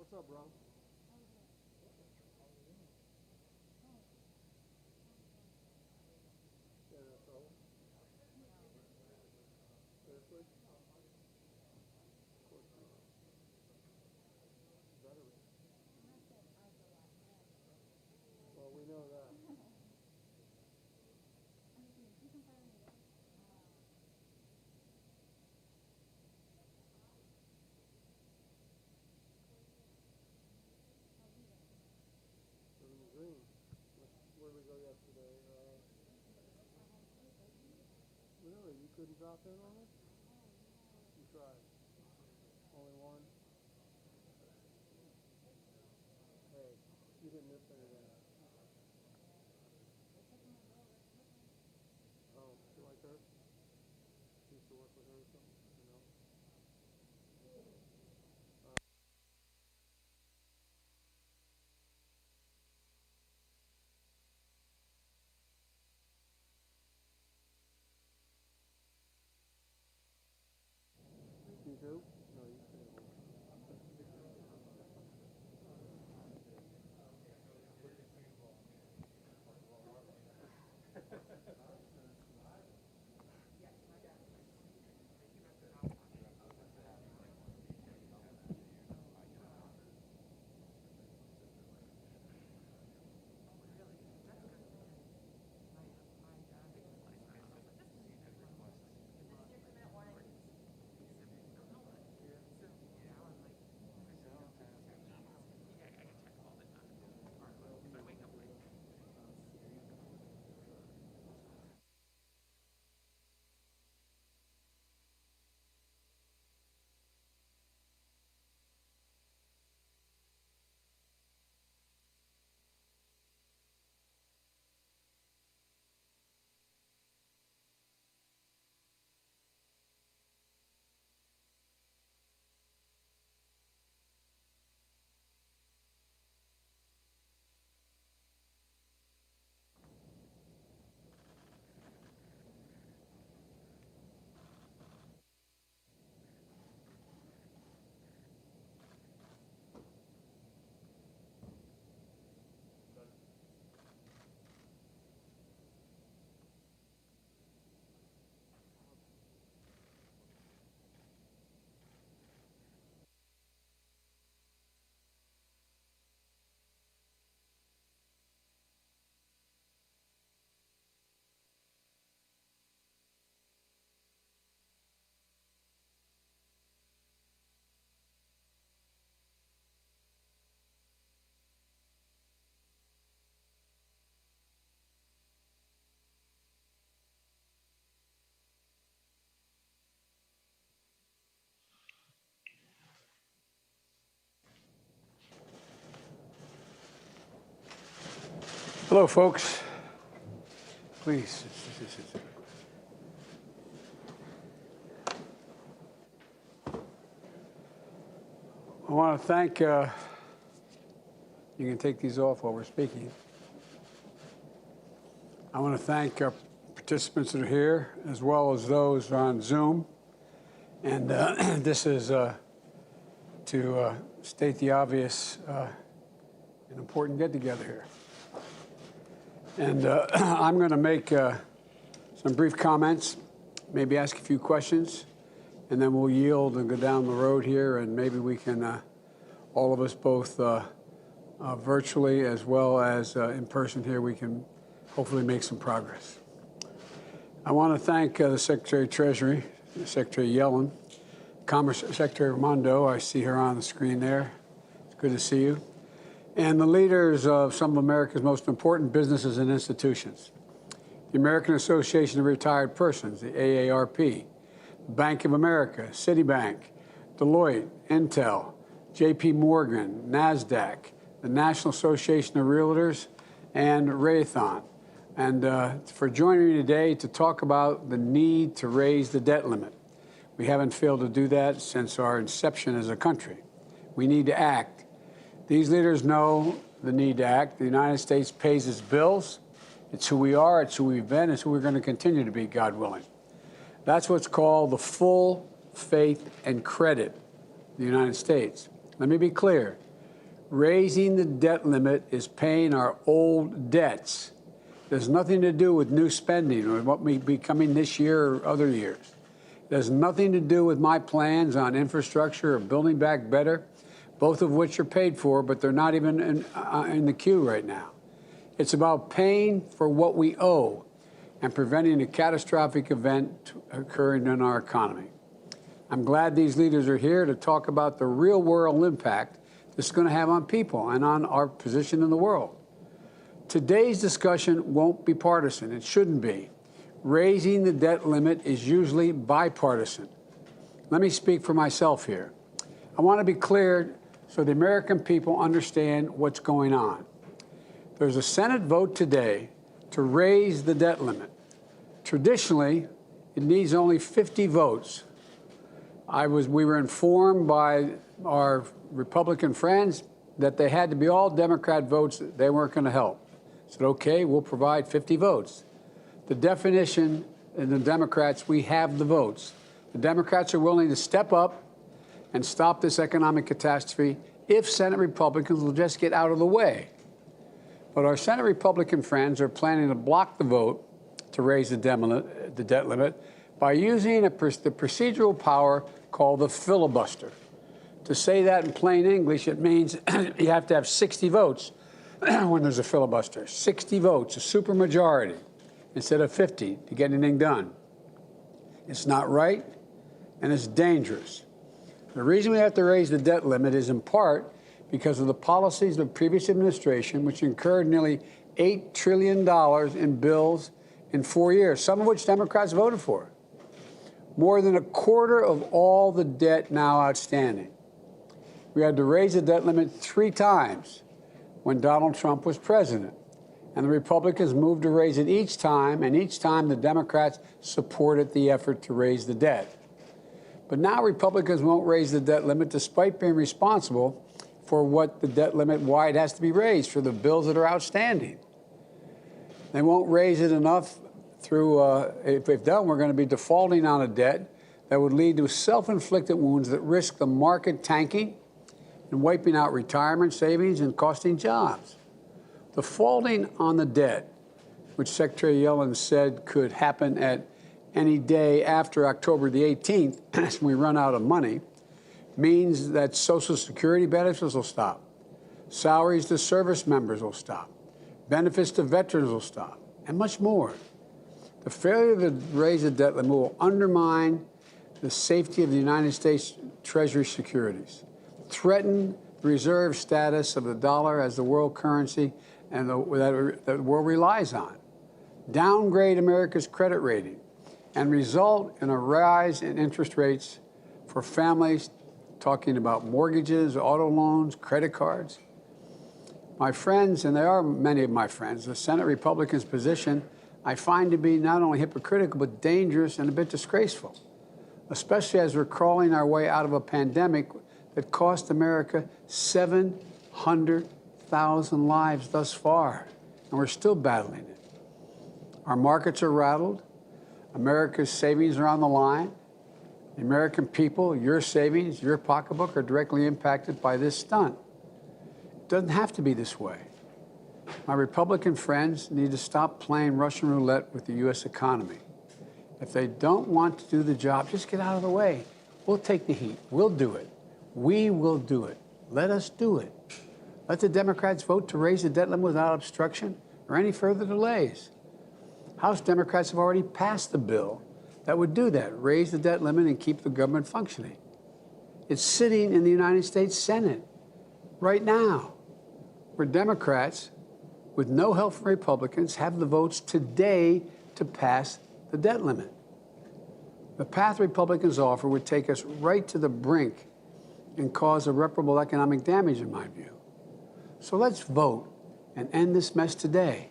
What's up, bro? Yeah, that's all. Seriously? Of course not. Better. Well, we know that. Living the dream. Where did we go yesterday? Really? You couldn't drop in on us? You tried. Only one? Hey, you didn't miss anything. Oh, you like her? You used to work with her or something? You know? You do? No, you can't. Hello, folks. Please. I want to thank, you can take these off while we're speaking. I want to thank our participants that are here, as well as those on Zoom. And this is to state the obvious, an important get-together here. And I'm going to make some brief comments, maybe ask a few questions, and then we'll yield and go down the road here, and maybe we can, all of us, both virtually as well as in person here, we can hopefully make some progress. I want to thank the Secretary of Treasury, Secretary Yellen, Commerce Secretary Raimondo. I see her on the screen there. It's good to see you. And the leaders of some of America's most important businesses and institutions. The American Association of Retired Persons, the AARP, Bank of America, Citibank, Deloitte, Intel, JP Morgan, NASDAQ, the National Association of Realtors, and Raytheon. And for joining me today to talk about the need to raise the debt limit. We haven't failed to do that since our inception as a country. We need to act. These leaders know the need to act. The United States pays its bills. It's who we are. It's who we've been. It's who we're going to continue to be, God willing. That's what's called the full faith and credit of the United States. Let me be clear. Raising the debt limit is paying our old debts. There's nothing to do with new spending or what may be coming this year or other years. It has nothing to do with my plans on infrastructure or building back better, both of which are paid for, but they're not even in the queue right now. It's about paying for what we owe and preventing a catastrophic event occurring in our economy. I'm glad these leaders are here to talk about the real-world impact this is going to have on people and on our position in the world. Today's discussion won't be partisan. It shouldn't be. Raising the debt limit is usually bipartisan. Let me speak for myself here. I want to be clear so the American people understand what's going on. There's a Senate vote today to raise the debt limit. Traditionally, it needs only 50 votes. We were informed by our Republican friends that they had to be all Democrat votes. They weren't going to help. I said, okay, we'll provide 50 votes. The definition in the Democrats, we have the votes. The Democrats are willing to step up and stop this economic catastrophe if Senate Republicans will just get out of the way. But our Senate Republican friends are planning to block the vote to raise the debt limit by using the procedural power called the filibuster. To say that in plain English, it means you have to have 60 votes when there's a filibuster. 60 votes, a supermajority, instead of 50 to get anything done. It's not right, and it's dangerous. The reason we have to raise the debt limit is in part because of the policies of the previous administration, which incurred nearly $8 trillion in bills in 4 years, some of which Democrats voted for. More than a quarter of all the debt now outstanding. We had to raise the debt limit 3 times when Donald Trump was president. And the Republicans moved to raise it each time, and each time the Democrats supported the effort to raise the debt. But now Republicans won't raise the debt limit despite being responsible for what the debt limit, why it has to be raised for the bills that are outstanding. They won't raise it enough through, if they've done, we're going to be defaulting on a debt that would lead to self-inflicted wounds that risk the market tanking and wiping out retirement savings and costing jobs. Defaulting on the debt, which Secretary Yellen said could happen at any day after October the 18th, when we run out of money, means that Social Security benefits will stop. Salaries to service members will stop. Benefits to veterans will stop, and much more. The failure to raise the debt limit will undermine the safety of the United States Treasury securities, threaten the reserve status of the dollar as the world currency and that the world relies on, downgrade America's credit rating, and result in a rise in interest rates for families, talking about mortgages, auto loans, credit cards. My friends, and there are many of my friends, the Senate Republicans' position I find to be not only hypocritical, but dangerous and a bit disgraceful, especially as we're crawling our way out of a pandemic that cost America 700,000 lives thus far, and we're still battling it. Our markets are rattled. America's savings are on the line. The American people, your savings, your pocketbook are directly impacted by this stunt. It doesn't have to be this way. My Republican friends need to stop playing Russian roulette with the U.S. economy. If they don't want to do the job, just get out of the way. We'll take the heat. We'll do it. We will do it. Let us do it. Let the Democrats vote to raise the debt limit without obstruction or any further delays. House Democrats have already passed the bill that would do that, raise the debt limit and keep the government functioning. It's sitting in the United States Senate right now, where Democrats, with no help from Republicans, have the votes today to pass the debt limit. The path Republicans offer would take us right to the brink and cause irreparable economic damage, in my view. So let's vote and end this mess today.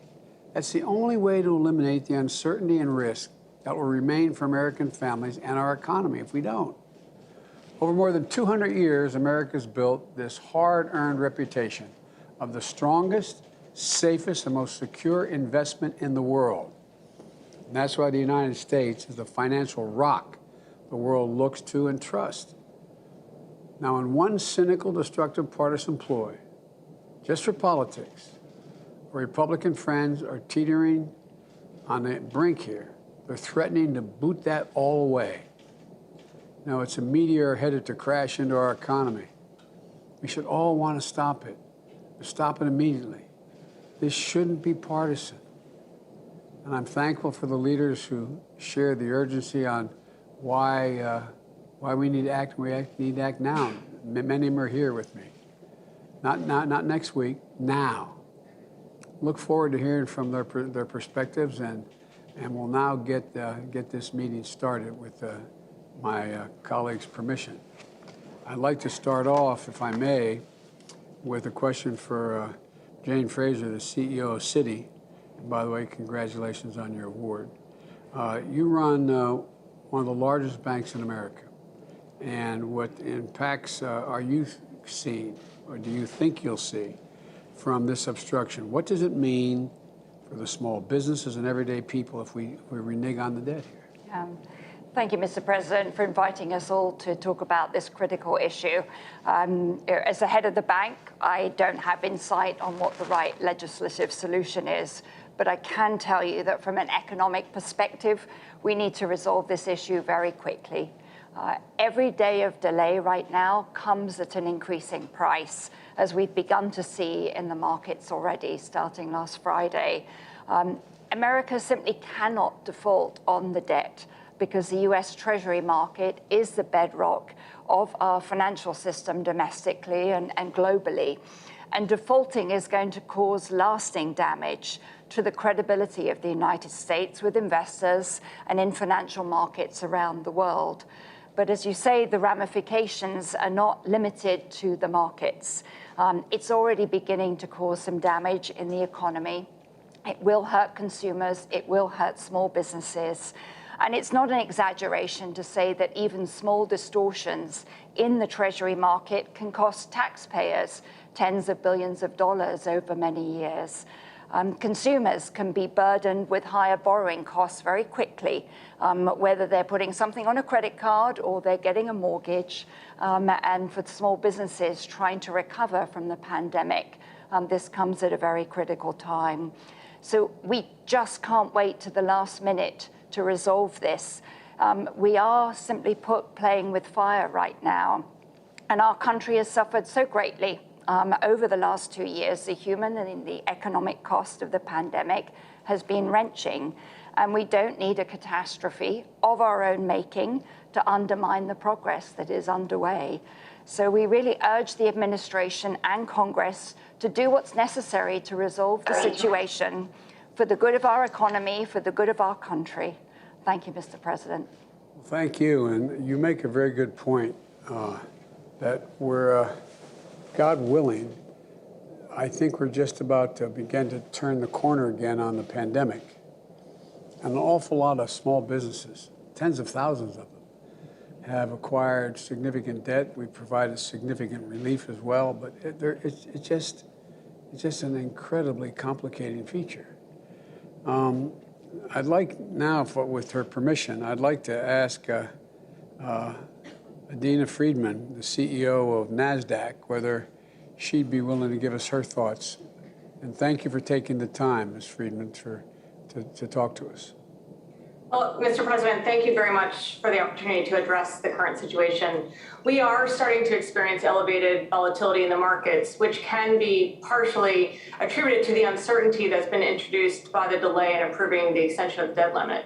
That's the only way to eliminate the uncertainty and risk that will remain for American families and our economy if we don't. Over more than 200 years, America's built this hard-earned reputation of the strongest, safest, and most secure investment in the world. And that's why the United States is the financial rock the world looks to and trusts. Now, in one cynical, destructive partisan ploy, just for politics, our Republican friends are teetering on the brink here. They're threatening to boot that all away. Now, it's a meteor headed to crash into our economy. We should all want to stop it immediately. This shouldn't be partisan. And I'm thankful for the leaders who share the urgency on why we need to act. We need to act now. Many of them are here with me. Not next week, now. Look forward to hearing from their perspectives, and we'll now get this meeting started with my colleagues' permission. I'd like to start off, if I may, with a question for Jane Fraser, the CEO of Citi. And by the way, congratulations on your award. You run one of the largest banks in America. And what impacts are you seeing, or do you think you'll see, from this obstruction? What does it mean for the small businesses and everyday people if we renege on the debt here? Thank you, Mr. President, for inviting us all to talk about this critical issue. As the head of the bank, I don't have insight on what the right legislative solution is, but I can tell you that from an economic perspective, we need to resolve this issue very quickly. Every day of delay right now comes at an increasing price, as we've begun to see in the markets already, starting last Friday. America simply cannot default on the debt, because the US Treasury market is the bedrock of our financial system domestically and globally. And defaulting is going to cause lasting damage to the credibility of the United States with investors and in financial markets around the world. But as you say, the ramifications are not limited to the markets. It's already beginning to cause some damage in the economy. It will hurt consumers. It will hurt small businesses. And it's not an exaggeration to say that even small distortions in the Treasury market can cost taxpayers tens of billions of dollars over many years. Consumers can be burdened with higher borrowing costs very quickly, whether they're putting something on a credit card or they're getting a mortgage. And for small businesses trying to recover from the pandemic, this comes at a very critical time. So we just can't wait to the last minute to resolve this. We are, simply put, playing with fire right now. And our country has suffered so greatly over the last 2 years. The human and the economic cost of the pandemic has been wrenching. And we don't need a catastrophe of our own making to undermine the progress that is underway. So we really urge the administration and Congress to do what's necessary to resolve the situation for the good of our economy, for the good of our country. Thank you, Mr. President. Well, thank you. And you make a very good point that we're, God willing, I think we're just about to begin to turn the corner again on the pandemic. And an awful lot of small businesses, tens of thousands of them, have acquired significant debt. We've provided significant relief as well, but it's just an incredibly complicating feature. I'd like now, with her permission, I'd like to ask Adena Friedman, the CEO of NASDAQ, whether she'd be willing to give us her thoughts. And thank you for taking the time, Ms. Friedman, to talk to us. Well, Mr. President, thank you very much for the opportunity to address the current situation. We are starting to experience elevated volatility in the markets, which can be partially attributed to the uncertainty that's been introduced by the delay in approving the extension of the debt limit.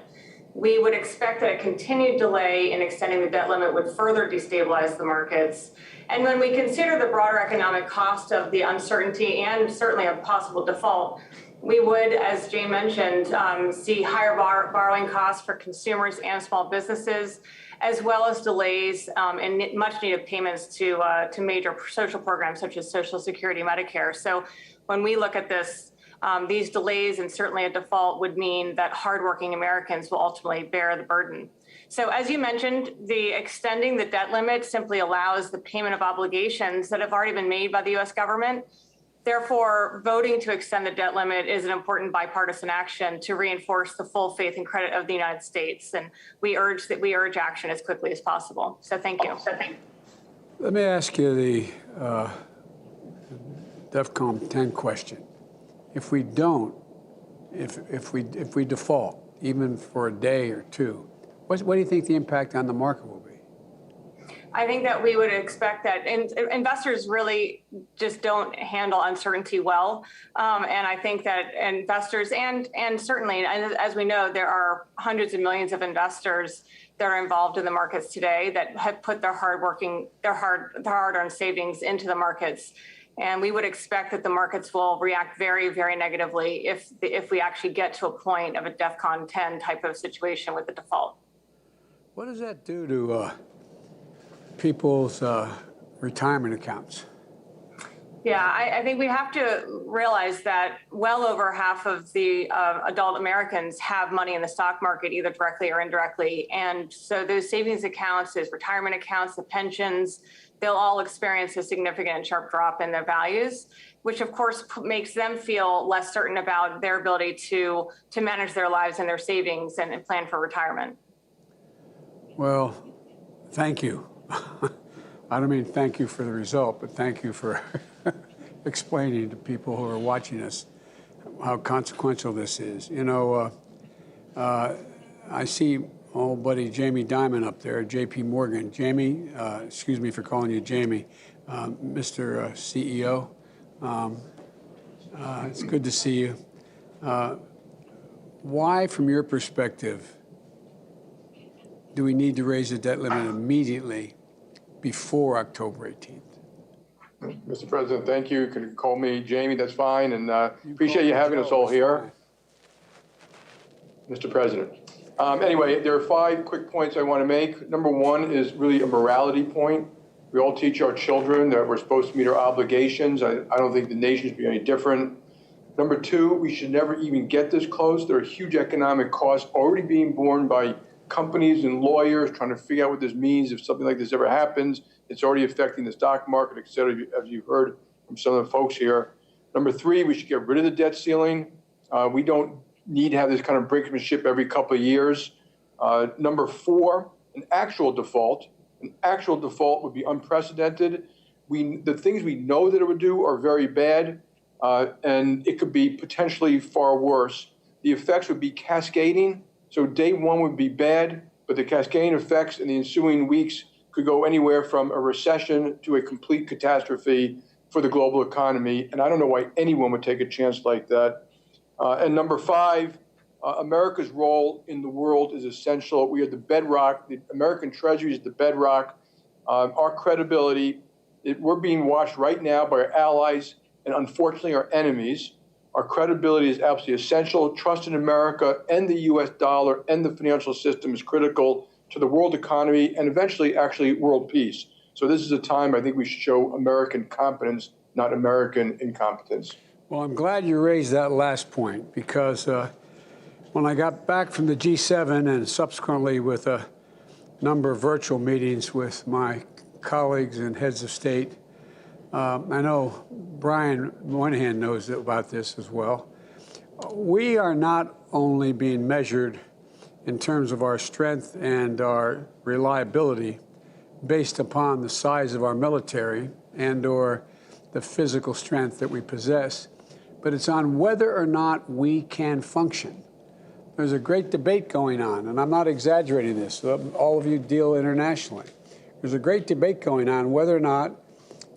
We would expect that a continued delay in extending the debt limit would further destabilize the markets. And when we consider the broader economic cost of the uncertainty and certainly a possible default, we would, as Jane mentioned, see higher borrowing costs for consumers and small businesses, as well as delays in much-needed payments to major social programs such as Social Security, Medicare. So when we look at this, these delays and certainly a default would mean that hardworking Americans will ultimately bear the burden. So as you mentioned, the extending the debt limit simply allows the payment of obligations that have already been made by the U.S. government. Therefore, voting to extend the debt limit is an important bipartisan action to reinforce the full faith and credit of the United States. And we urge action as quickly as possible. So thank you. Let me ask you DEFCON 10 question. If we don't, if we default, even for a day or two, what do you think the impact on the market will be? I think that we would expect that investors really just don't handle uncertainty well. And I think that investors and certainly, as we know, there are hundreds of millions of investors that are involved in the markets today that have put their hard-earned savings into the markets. And we would expect that the markets will react very, very negatively if we actually get to a point of a DEFCON 10 type of situation with the default. What does that do to people's retirement accounts? Yeah, I think we have to realize that well over half of the adult Americans have money in the stock market, either directly or indirectly. And so those savings accounts, those retirement accounts, the pensions, they'll all experience a significant and sharp drop in their values, which of course makes them feel less certain about their ability to manage their lives and their savings and plan for retirement. Well, thank you. I don't mean thank you for the result, but thank you for explaining to people who are watching us how consequential this is. You know, I see old buddy Jamie Dimon up there, J.P. Morgan. Jamie, excuse me for calling you Jamie, Mr. CEO. It's good to see you. Why, from your perspective, do we need to raise the debt limit immediately before October 18th? Mr. President, thank you. You can call me Jamie, that's fine. And appreciate you having us all here. Mr. President. Anyway, there are 5 quick points I want to make. Number 1 is really a morality point. We all teach our children that we're supposed to meet our obligations. I don't think the nation should be any different. Number 2, we should never even get this close. There are huge economic costs already being borne by companies and lawyers trying to figure out what this means if something like this ever happens. It's already affecting the stock market, et cetera, as you've heard from some of the folks here. Number 3, we should get rid of the debt ceiling. We don't need to have this kind of brinkmanship every couple of years. Number 4, an actual default. An actual default would be unprecedented. The things we know that it would do are very bad, and it could be potentially far worse. The effects would be cascading. So day 1 would be bad, but the cascading effects in the ensuing weeks could go anywhere from a recession to a complete catastrophe for the global economy. And I don't know why anyone would take a chance like that. And number 5, America's role in the world is essential. We are the bedrock. The American Treasury is the bedrock. Our credibility, we're being watched right now by our allies and unfortunately our enemies. Our credibility is absolutely essential. Trust in America and the U.S. dollar and the financial system is critical to the world economy and eventually actually world peace. So this is a time I think we should show American competence, not American incompetence. Well, I'm glad you raised that last point because when I got back from the G7 and subsequently with a number of virtual meetings with my colleagues and heads of state, I know Brian Moynihan knows about this as well. We are not only being measured in terms of our strength and our reliability based upon the size of our military and or the physical strength that we possess, but it's on whether or not we can function. There's a great debate going on, and I'm not exaggerating this. All of you deal internationally. There's a great debate going on whether or not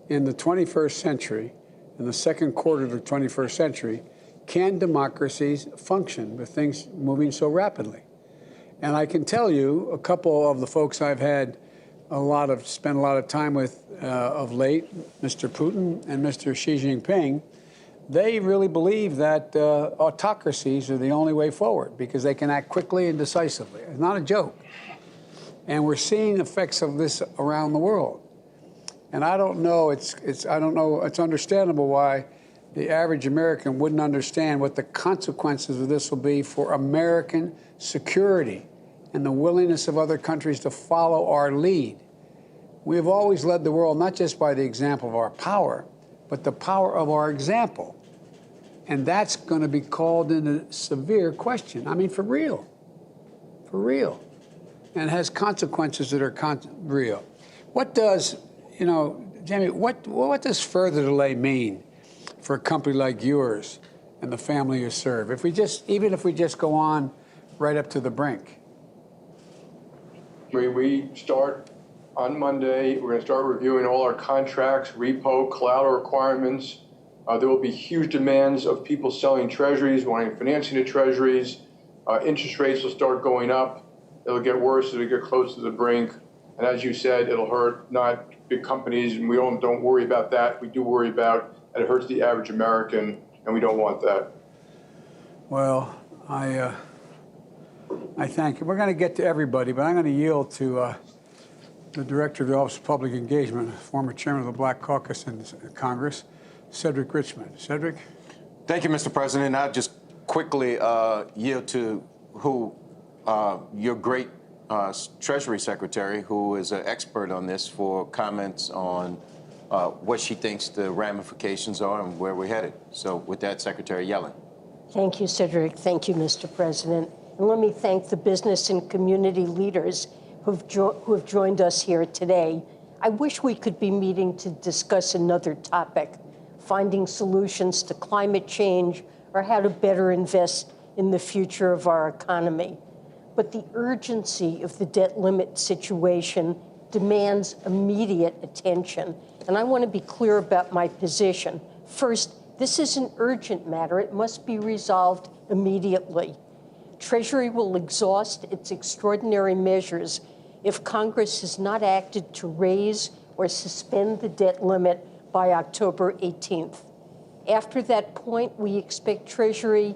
in the 21st century, in the second quarter of the 21st century, can democracies function with things moving so rapidly? And I can tell you, a couple of the folks I've had spent a lot of time with of late, Mr. Putin and Mr. Xi Jinping, they really believe that autocracies are the only way forward because they can act quickly and decisively. It's not a joke. And we're seeing effects of this around the world. And I don't know, it's understandable why the average American wouldn't understand what the consequences of this will be for American security and the willingness of other countries to follow our lead. We have always led the world not just by the example of our power, but the power of our example. And that's going to be called into severe question. I mean, for real. For real. And it has consequences that are real. What does, Jamie, what does further delay mean? for a company like yours and the family you serve? Even if we just go on right up to the brink. We start on Monday. We're going to start reviewing all our contracts, repo, collateral requirements. There will be huge demands of people selling treasuries, wanting financing of treasuries. Interest rates will start going up. It'll get worse as we get close to the brink. And as you said, it'll hurt not big companies, and we don't worry about that. We do worry about that it hurts the average American, and we don't want that. Well, I thank you. We're going to get to everybody, but I'm going to yield to the Director of the Office of Public Engagement, former Chairman of the Black Caucus in Congress, Cedric Richmond. Cedric? Thank you, Mr. President. I'll just quickly yield to your great Treasury Secretary, who is an expert on this, for comments on what she thinks the ramifications are and where we're headed. So with that, Secretary Yellen. Thank you, Cedric. Thank you, Mr. President. And let me thank the business and community leaders who have joined us here today. I wish we could be meeting to discuss another topic, finding solutions to climate change or how to better invest in the future of our economy. But the urgency of the debt limit situation demands immediate attention. And I want to be clear about my position. First, this is an urgent matter. It must be resolved immediately. Treasury will exhaust its extraordinary measures if Congress has not acted to raise or suspend the debt limit by October 18th. After that point, we expect Treasury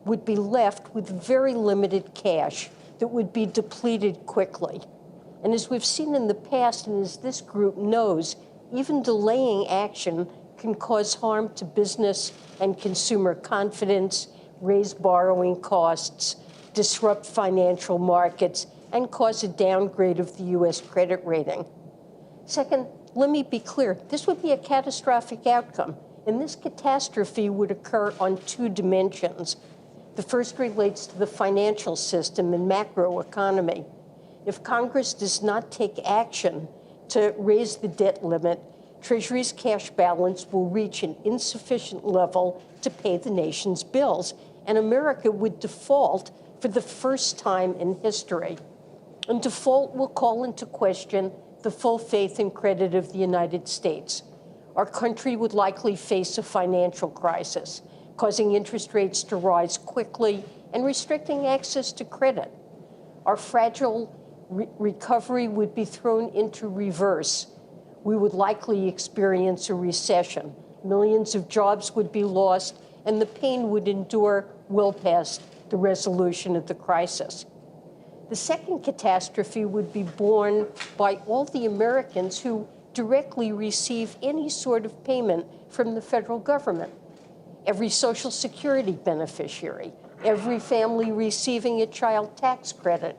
would be left with very limited cash that would be depleted quickly. And as we've seen in the past, and as this group knows, even delaying action can cause harm to business and consumer confidence, raise borrowing costs, disrupt financial markets, and cause a downgrade of the U.S. credit rating. Second, let me be clear, this would be a catastrophic outcome, and this catastrophe would occur on two dimensions. The first relates to the financial system and macroeconomy. If Congress does not take action to raise the debt limit, Treasury's cash balance will reach an insufficient level to pay the nation's bills, and America would default for the first time in history. And default will call into question the full faith and credit of the United States. Our country would likely face a financial crisis, causing interest rates to rise quickly and restricting access to credit. Our fragile recovery would be thrown into reverse. We would likely experience a recession. Millions of jobs would be lost, and the pain would endure well past the resolution of the crisis. The second catastrophe would be borne by all the Americans who directly receive any sort of payment from the federal government. Every Social Security beneficiary, every family receiving a child tax credit,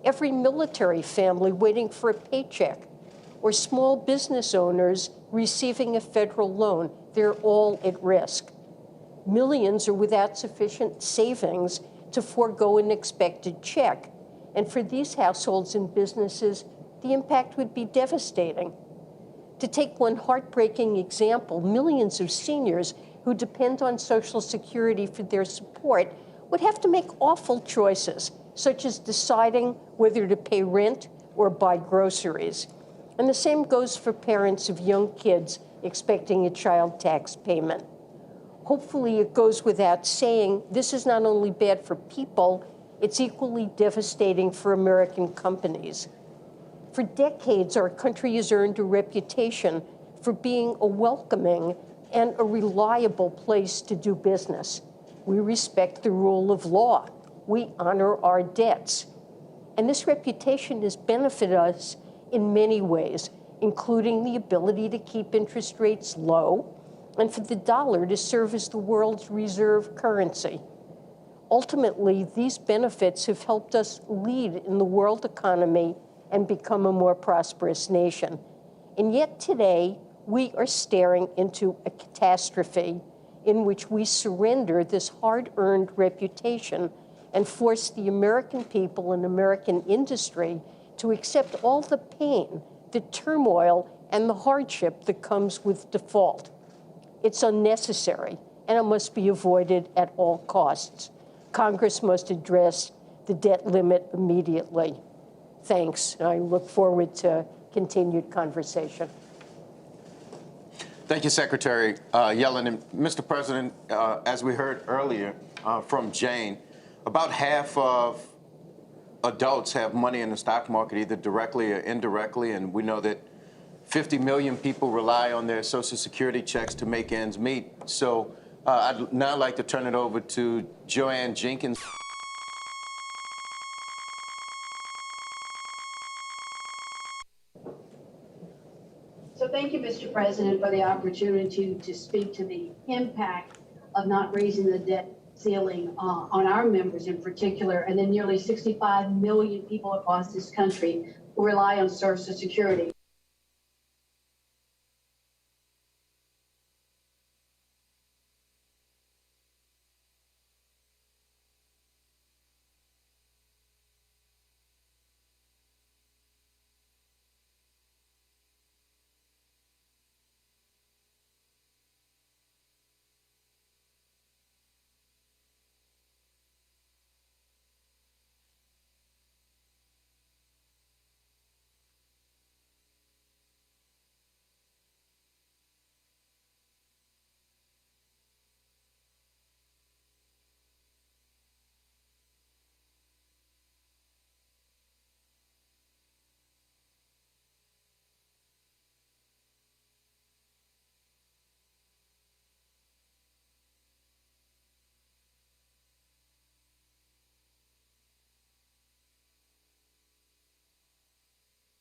every military family waiting for a paycheck, or small business owners receiving a federal loan, they're all at risk. Millions are without sufficient savings to forego an expected check. And for these households and businesses, the impact would be devastating. To take one heartbreaking example, millions of seniors who depend on Social Security for their support would have to make awful choices, such as deciding whether to pay rent or buy groceries. And the same goes for parents of young kids expecting a child tax payment. Hopefully, it goes without saying, this is not only bad for people, it's equally devastating for American companies. For decades, our country has earned a reputation for being a welcoming and a reliable place to do business. We respect the rule of law. We honor our debts. And this reputation has benefited us in many ways, including the ability to keep interest rates low and for the dollar to serve as the world's reserve currency. Ultimately, these benefits have helped us lead in the world economy and become a more prosperous nation. And yet today, we are staring into a catastrophe in which we surrender this hard-earned reputation and force the American people and American industry to accept all the pain, the turmoil, and the hardship that comes with default. It's unnecessary, and it must be avoided at all costs. Congress must address the debt limit immediately. Thanks. I look forward to continued conversation. Thank you, Secretary Yellen. And Mr. President, as we heard earlier from Jane, about half of adults have money in the stock market, either directly or indirectly, and we know that 50 million people rely on their Social Security checks to make ends meet. So I'd now like to turn it over to Joanne Jenkins. So thank you, Mr. President, for the opportunity to speak to the impact of not raising the debt ceiling on our members in particular, and then nearly 65 million people across this country who rely on Social Security.